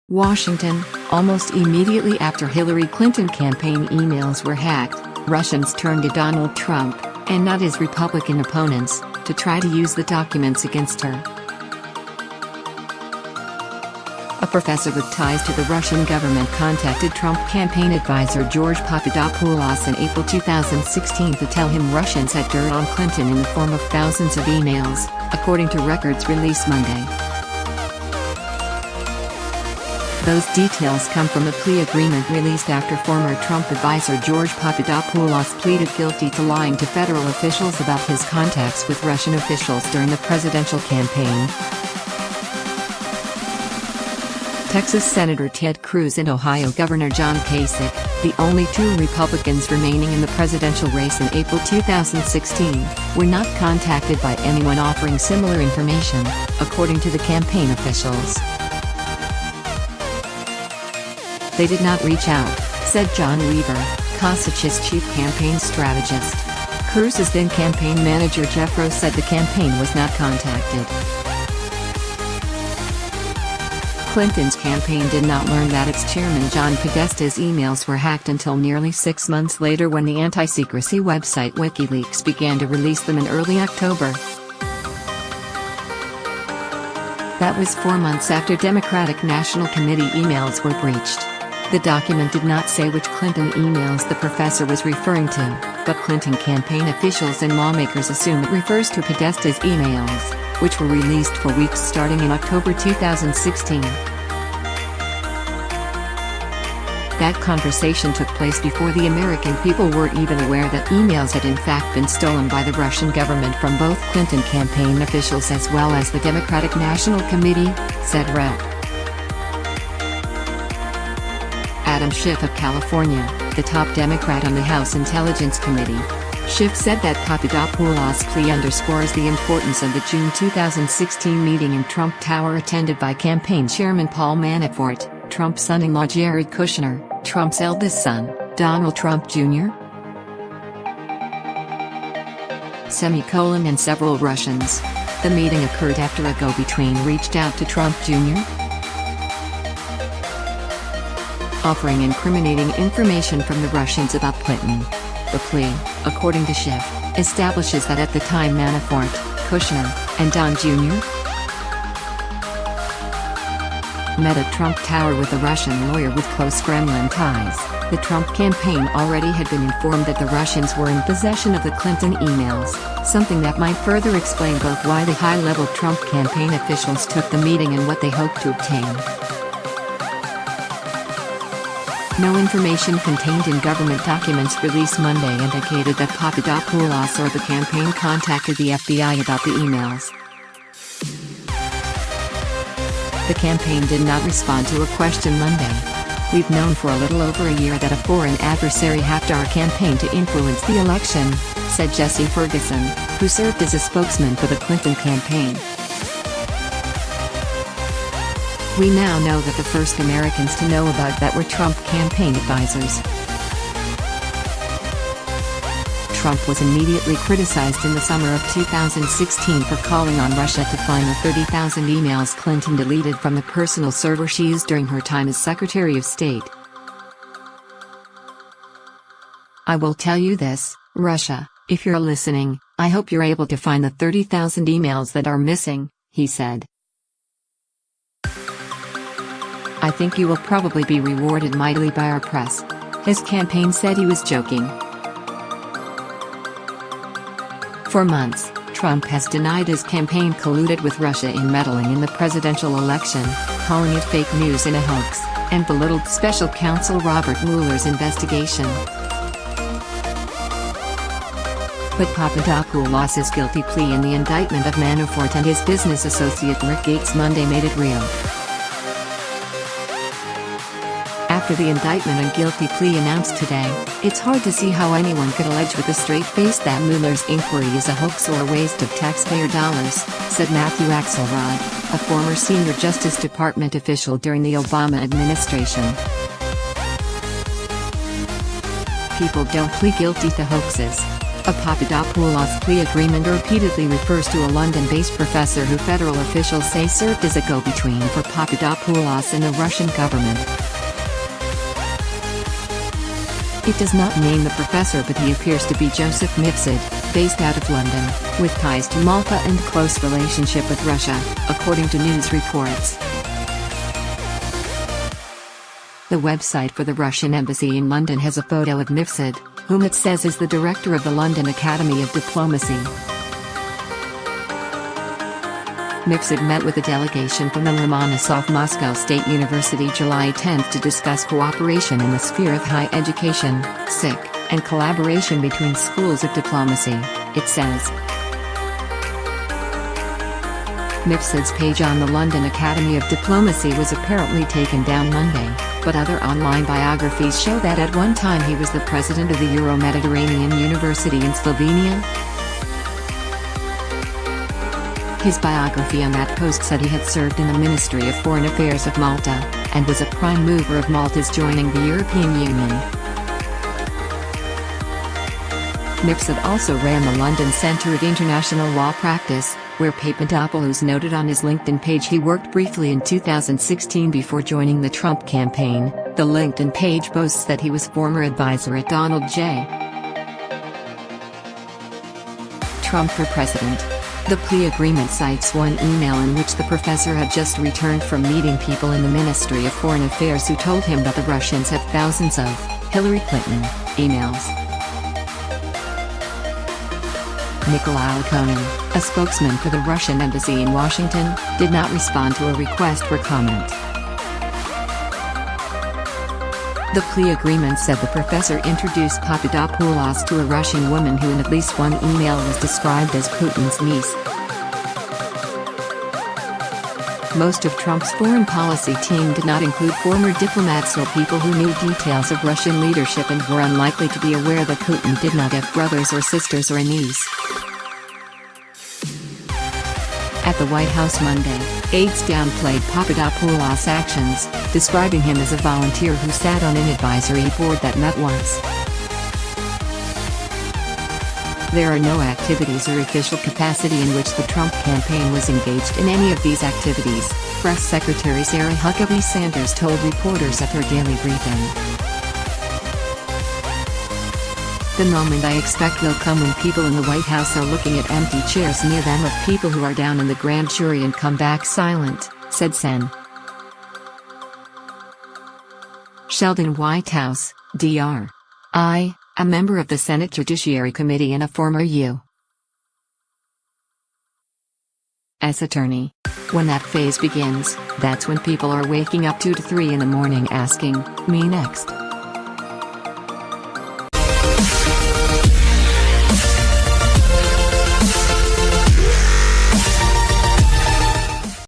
Washington, almost immediately after Hillary Clinton campaign emails were hacked, Russians turned to Donald Trump, and not his Republican opponents, to try to use the documents against her. A professor with ties to the Russian government contacted Trump campaign advisor George Papadopoulos in April 2016 to tell him Russians had dirt on Clinton in the form of thousands of emails, according to records released Monday. Those details come from a plea agreement released after former Trump advisor George Papadopoulos pleaded guilty to lying to federal officials about his contacts with Russian officials during the presidential campaign. Texas Senator Ted Cruz and Ohio Governor John Kasich, the only two Republicans remaining in the presidential race in April 2016, were not contacted by anyone offering similar information, according to the campaign officials. They did not reach out, said John Weaver, Kasich's chief campaign strategist. Cruz's then campaign manager Jeff Roe said the campaign was not contacted. Clinton's campaign did not learn that its chairman John Podesta's emails were hacked until nearly 6 months later when the anti-secrecy website WikiLeaks began to release them in early October. That was 4 months after Democratic National Committee emails were breached. The document did not say which Clinton emails the professor was referring to, but Clinton campaign officials and lawmakers assume it refers to Podesta's emails, which were released for weeks starting in October 2016. That conversation took place before the American people were even aware that emails had in fact been stolen by the Russian government from both Clinton campaign officials as well as the Democratic National Committee, said Rep. Adam Schiff of California, the top Democrat on the House Intelligence Committee. Schiff said that Papadopoulos' plea underscores the importance of the June 2016 meeting in Trump Tower attended by campaign Chairman Paul Manafort, Trump's son-in-law Jared Kushner, Trump's eldest son, Donald Trump Jr., and several Russians. The meeting occurred after a go-between reached out to Trump Jr., offering incriminating information from the Russians about Clinton. The plea, according to Schiff, establishes that at the time Manafort, Kushner, and Don Jr. met at Trump Tower with a Russian lawyer with close Kremlin ties, the Trump campaign already had been informed that the Russians were in possession of the Clinton emails, something that might further explain both why the high-level Trump campaign officials took the meeting and what they hoped to obtain. No information contained in government documents released Monday indicated that Papadopoulos or the campaign contacted the FBI about the emails. The campaign did not respond to a question Monday. We've known for a little over a year that a foreign adversary hacked our campaign to influence the election, said Jesse Ferguson, who served as a spokesman for the Clinton campaign. We now know that the first Americans to know about that were Trump campaign advisors. Trump was immediately criticized in the summer of 2016 for calling on Russia to find the 30,000 emails Clinton deleted from the personal server she used during her time as Secretary of State. I will tell you this, Russia, if you're listening, I hope you're able to find the 30,000 emails that are missing, he said. I think you will probably be rewarded mightily by our press. His campaign said he was joking. For months, Trump has denied his campaign colluded with Russia in meddling in the presidential election, calling it fake news and a hoax, and belittled Special Counsel Robert Mueller's investigation. But Papadopoulos' guilty plea in the indictment of Manafort and his business associate Rick Gates Monday made it real. After the indictment and guilty plea announced today, it's hard to see how anyone could allege with a straight face that Mueller's inquiry is a hoax or a waste of taxpayer dollars, said Matthew Axelrod, a former senior Justice Department official during the Obama administration. People don't plead guilty to hoaxes. A Papadopoulos plea agreement repeatedly refers to a London-based professor who federal officials say served as a go-between for Papadopoulos and the Russian government. It does not name the professor, but he appears to be Joseph Mifsud, based out of London, with ties to Malta and close relationship with Russia, according to news reports. The website for the Russian embassy in London has a photo of Mifsud, whom it says is the director of the London Academy of Diplomacy. Mifsud met with a delegation from the Lomonosov Moscow State University July 10 to discuss cooperation in the sphere of higher education, SIC, and collaboration between schools of diplomacy, it says. Mifsud's page on the London Academy of Diplomacy was apparently taken down Monday, but other online biographies show that at one time he was the president of the Euro-Mediterranean University in Slovenia. His biography on that post said he had served in the Ministry of Foreign Affairs of Malta, and was a prime mover of Malta's joining the European Union. Mifsud also ran the London Centre of International Law Practice, where Papadopoulos noted on his LinkedIn page he worked briefly in 2016 before joining the Trump campaign. The LinkedIn page boasts that he was former advisor at Donald J. Trump for president. The plea agreement cites one email in which the professor had just returned from meeting people in the Ministry of Foreign Affairs who told him that the Russians have thousands of Hillary Clinton emails. Nikolai Konin, a spokesman for the Russian embassy in Washington, did not respond to a request for comment. The plea agreement said the professor introduced Papadopoulos to a Russian woman who in at least one email was described as Putin's niece. Most of Trump's foreign policy team did not include former diplomats or people who knew details of Russian leadership and were unlikely to be aware that Putin did not have brothers or sisters or a niece. At the White House Monday, aides downplayed Papadopoulos' actions, describing him as a volunteer who sat on an advisory board that met once. There are no activities or official capacity in which the Trump campaign was engaged in any of these activities, Press Secretary Sarah Huckabee Sanders told reporters at her daily briefing. The moment I expect will come when people in the White House are looking at empty chairs near them of people who are down in the grand jury and come back silent, said Sen. Sheldon White House, Dr. I, a member of the Senate Judiciary Committee and a former U.S. attorney. When that phase begins, that's when people are waking up 2 to 3 in the morning asking, me next.